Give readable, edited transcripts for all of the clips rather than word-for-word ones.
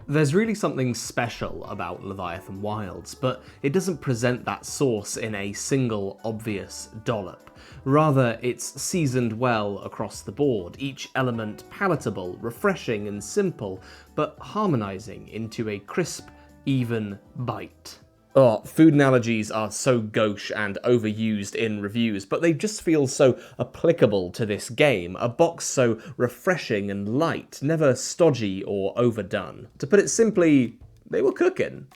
There's really something special about Leviathan Wilds, but it doesn't present that sauce in a single obvious dollop. Rather, it's seasoned well across the board, each element palatable, refreshing and simple, but harmonizing into a crisp, even bite. Oh, food analogies are so gauche and overused in reviews, but they just feel so applicable to this game, a box so refreshing and light, never stodgy or overdone. To put it simply, they were cooking.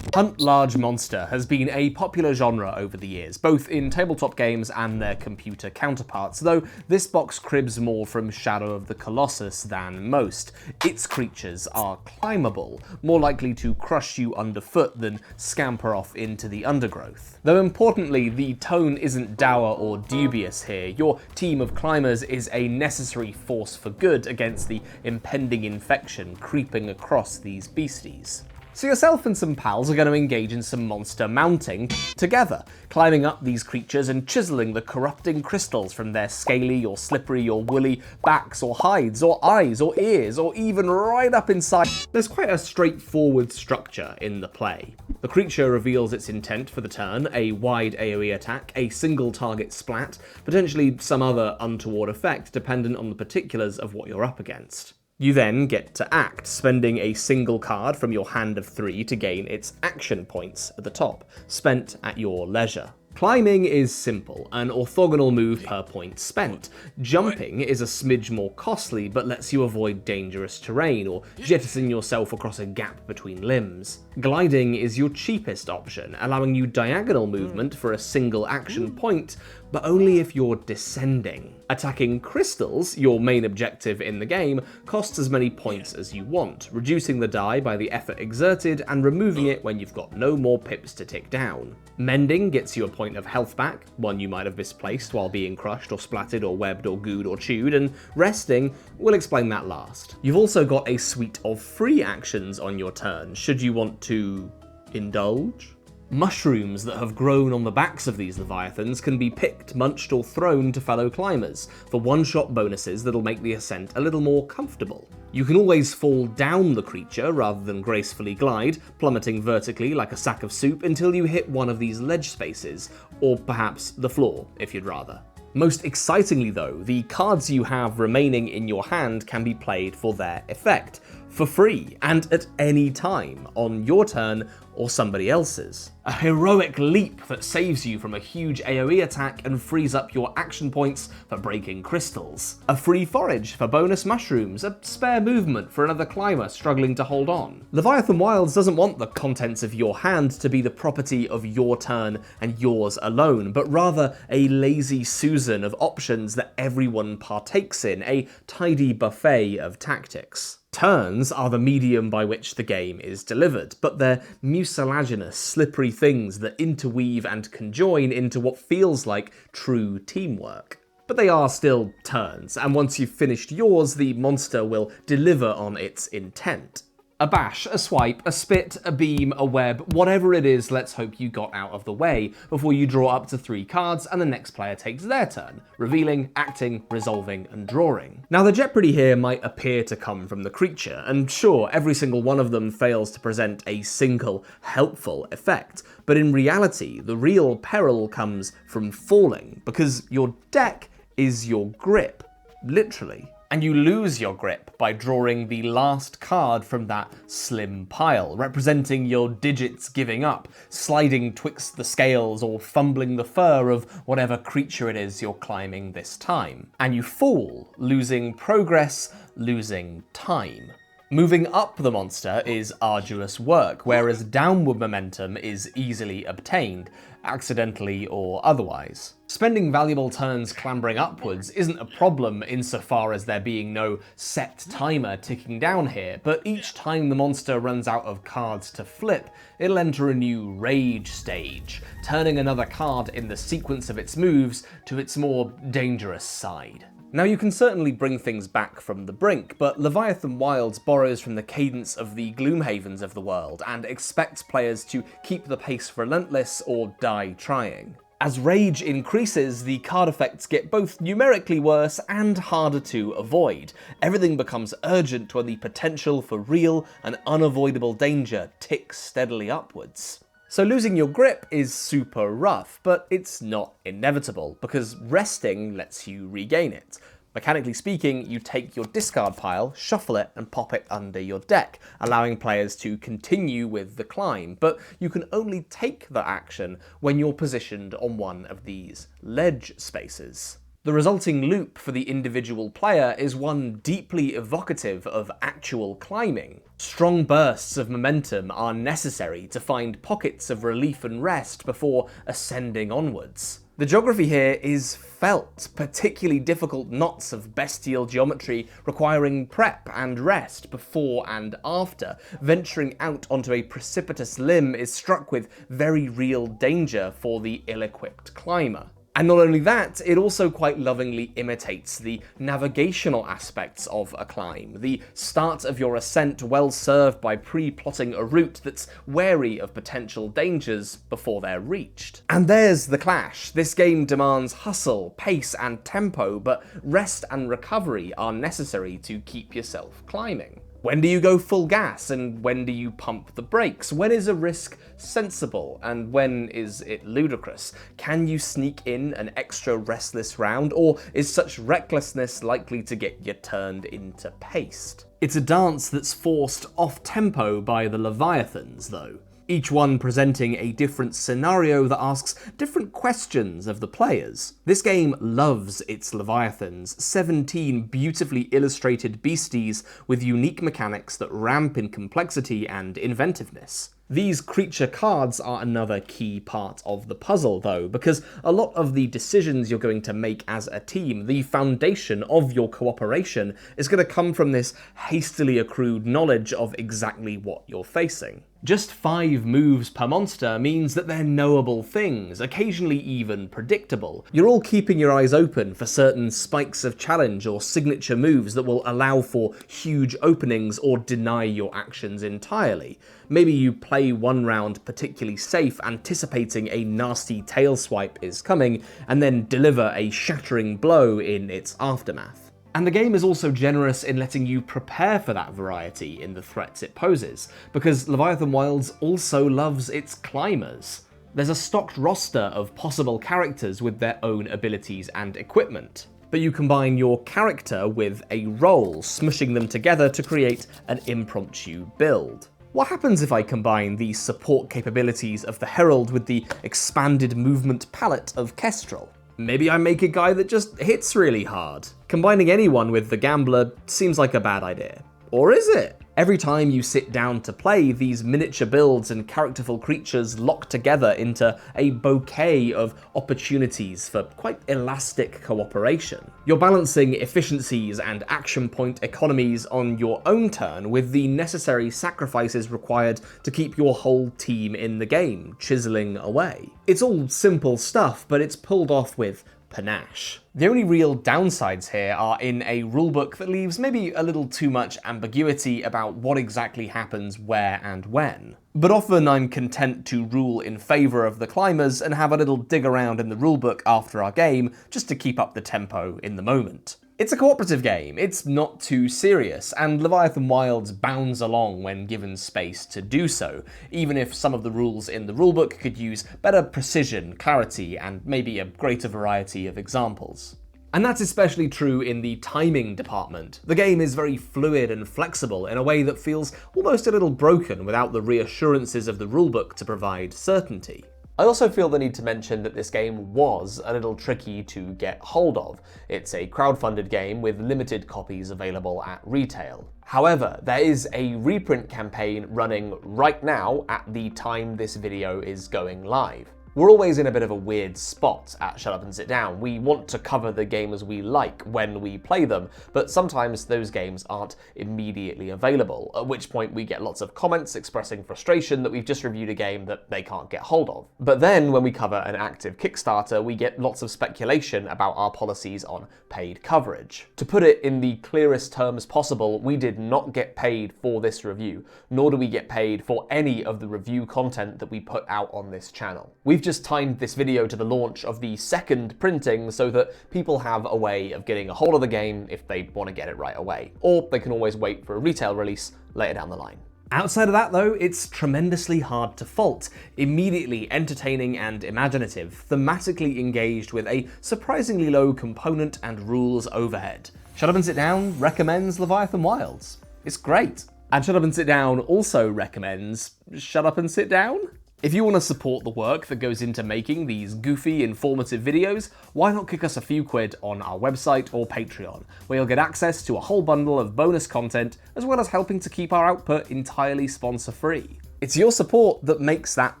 Hunt large monster has been a popular genre over the years, both in tabletop games and their computer counterparts, though this box cribs more from Shadow of the Colossus than most. Its creatures are climbable, more likely to crush you underfoot than scamper off into the undergrowth. Though importantly, the tone isn't dour or dubious here. Your team of climbers is a necessary force for good against the impending infection creeping across these beasties. So yourself and some pals are going to engage in some monster mounting together, climbing up these creatures and chiseling the corrupting crystals from their scaly or slippery or woolly backs or hides or eyes or ears or even right up inside. There's quite a straightforward structure in the play. The creature reveals its intent for the turn, a wide AoE attack, a single target splat, potentially some other untoward effect dependent on the particulars of what you're up against. You then get to act, spending a single card from your hand of 3 to gain its action points at the top, spent at your leisure. Climbing is simple, an orthogonal move per point spent. Jumping is a smidge more costly, but lets you avoid dangerous terrain or jettison yourself across a gap between limbs. Gliding is your cheapest option, allowing you diagonal movement for a single action point, but only if you're descending. Attacking crystals, your main objective in the game, costs as many points as you want, reducing the die by the effort exerted and removing it when you've got no more pips to tick down. Mending gets you a point of health back, one you might have misplaced while being crushed or splatted or webbed or gooed or chewed, and resting, we'll explain that last. You've also got a suite of free actions on your turn, should you want to indulge. Mushrooms that have grown on the backs of these Leviathans can be picked, munched, or thrown to fellow climbers for one-shot bonuses that'll make the ascent a little more comfortable. You can always fall down the creature rather than gracefully glide, plummeting vertically like a sack of soup until you hit one of these ledge spaces, or perhaps the floor, if you'd rather. Most excitingly though, the cards you have remaining in your hand can be played for their effect, for free, and at any time, on your turn or somebody else's. A heroic leap that saves you from a huge AoE attack and frees up your action points for breaking crystals. A free forage for bonus mushrooms, a spare movement for another climber struggling to hold on. Leviathan Wilds doesn't want the contents of your hand to be the property of your turn and yours alone, but rather a lazy Susan of options that everyone partakes in, a tidy buffet of tactics. Turns are the medium by which the game is delivered, but they're mucilaginous, slippery things that interweave and conjoin into what feels like true teamwork. But they are still turns, and once you've finished yours, the monster will deliver on its intent. A bash, a swipe, a spit, a beam, a web, whatever it is, let's hope you got out of the way before you draw up to 3 cards and the next player takes their turn, revealing, acting, resolving, and drawing. Now the jeopardy here might appear to come from the creature, and sure, every single one of them fails to present a single helpful effect, but in reality, the real peril comes from falling, because your deck is your grip, literally. And you lose your grip by drawing the last card from that slim pile, representing your digits giving up, sliding twixt the scales or fumbling the fur of whatever creature it is you're climbing this time. And you fall, losing progress, losing time. Moving up the monster is arduous work, whereas downward momentum is easily obtained, accidentally or otherwise. Spending valuable turns clambering upwards isn't a problem insofar as there being no set timer ticking down here, but each time the monster runs out of cards to flip, it'll enter a new rage stage, turning another card in the sequence of its moves to its more dangerous side. Now you can certainly bring things back from the brink, but Leviathan Wilds borrows from the cadence of the Gloomhavens of the world and expects players to keep the pace relentless or die trying. As rage increases, the card effects get both numerically worse and harder to avoid. Everything becomes urgent when the potential for real and unavoidable danger ticks steadily upwards. So losing your grip is super rough, but it's not inevitable, because resting lets you regain it. Mechanically speaking, you take your discard pile, shuffle it, and pop it under your deck, allowing players to continue with the climb, but you can only take the action when you're positioned on one of these ledge spaces. The resulting loop for the individual player is one deeply evocative of actual climbing. Strong bursts of momentum are necessary to find pockets of relief and rest before ascending onwards. The geography here is felt, particularly difficult knots of bestial geometry requiring prep and rest before and after. Venturing out onto a precipitous limb is struck with very real danger for the ill-equipped climber. And not only that, it also quite lovingly imitates the navigational aspects of a climb, the start of your ascent well served by pre-plotting a route that's wary of potential dangers before they're reached. And there's the clash. This game demands hustle, pace, and tempo, but rest and recovery are necessary to keep yourself climbing. When do you go full gas, and when do you pump the brakes? When is a risk sensible, and when is it ludicrous? Can you sneak in an extra restless round, or is such recklessness likely to get you turned into paste? It's a dance that's forced off-tempo by the Leviathans, though. Each one presenting a different scenario that asks different questions of the players. This game loves its Leviathans, 17 beautifully illustrated beasties with unique mechanics that ramp in complexity and inventiveness. These creature cards are another key part of the puzzle though, because a lot of the decisions you're going to make as a team, the foundation of your cooperation, is going to come from this hastily accrued knowledge of exactly what you're facing. Just 5 moves per monster means that they're knowable things, occasionally even predictable. You're all keeping your eyes open for certain spikes of challenge or signature moves that will allow for huge openings or deny your actions entirely. Maybe you play one round particularly safe, anticipating a nasty tail swipe is coming, and then deliver a shattering blow in its aftermath. And the game is also generous in letting you prepare for that variety in the threats it poses, because Leviathan Wilds also loves its climbers. There's a stocked roster of possible characters with their own abilities and equipment, but you combine your character with a role, smushing them together to create an impromptu build. What happens if I combine the support capabilities of the Herald with the expanded movement palette of Kestrel? Maybe I make a guy that just hits really hard. Combining anyone with the Gambler seems like a bad idea. Or is it? Every time you sit down to play, these miniature builds and characterful creatures lock together into a bouquet of opportunities for quite elastic cooperation. You're balancing efficiencies and action point economies on your own turn with the necessary sacrifices required to keep your whole team in the game, chiseling away. It's all simple stuff, but it's pulled off with panache. The only real downsides here are in a rulebook that leaves maybe a little too much ambiguity about what exactly happens where and when. But often I'm content to rule in favour of the climbers and have a little dig around in the rulebook after our game just to keep up the tempo in the moment. It's a cooperative game, it's not too serious, and Leviathan Wilds bounds along when given space to do so, even if some of the rules in the rulebook could use better precision, clarity, and maybe a greater variety of examples. And that's especially true in the timing department. The game is very fluid and flexible in a way that feels almost a little broken without the reassurances of the rulebook to provide certainty. I also feel the need to mention that this game was a little tricky to get hold of. It's a crowdfunded game with limited copies available at retail. However, there is a reprint campaign running right now at the time this video is going live. We're always in a bit of a weird spot at Shut Up and Sit Down. We want to cover the games we like when we play them, but sometimes those games aren't immediately available, at which point we get lots of comments expressing frustration that we've just reviewed a game that they can't get hold of. But then when we cover an active Kickstarter, we get lots of speculation about our policies on paid coverage. To put it in the clearest terms possible, we did not get paid for this review, nor do we get paid for any of the review content that we put out on this channel. We've just timed this video to the launch of the second printing so that people have a way of getting a hold of the game if they want to get it right away, or they can always wait for a retail release later down the line. Outside of that though, it's tremendously hard to fault. Immediately entertaining and imaginative, thematically engaged with a surprisingly low component and rules overhead. Shut Up and Sit Down recommends Leviathan Wilds. It's great. And Shut Up and Sit Down also recommends Shut Up and Sit Down? If you want to support the work that goes into making these goofy, informative videos, why not kick us a few quid on our website or Patreon, where you'll get access to a whole bundle of bonus content, as well as helping to keep our output entirely sponsor-free. It's your support that makes that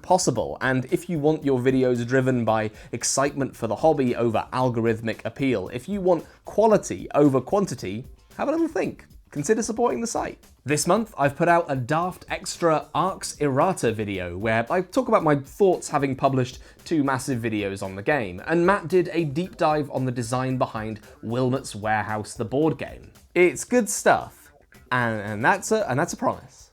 possible, and if you want your videos driven by excitement for the hobby over algorithmic appeal, if you want quality over quantity, have a little think. Consider supporting the site. This month, I've put out a daft extra Arx Errata video where I talk about my thoughts having published 2 massive videos on the game, and Matt did a deep dive on the design behind Wilmot's Warehouse, the board game. It's good stuff, and that's a promise.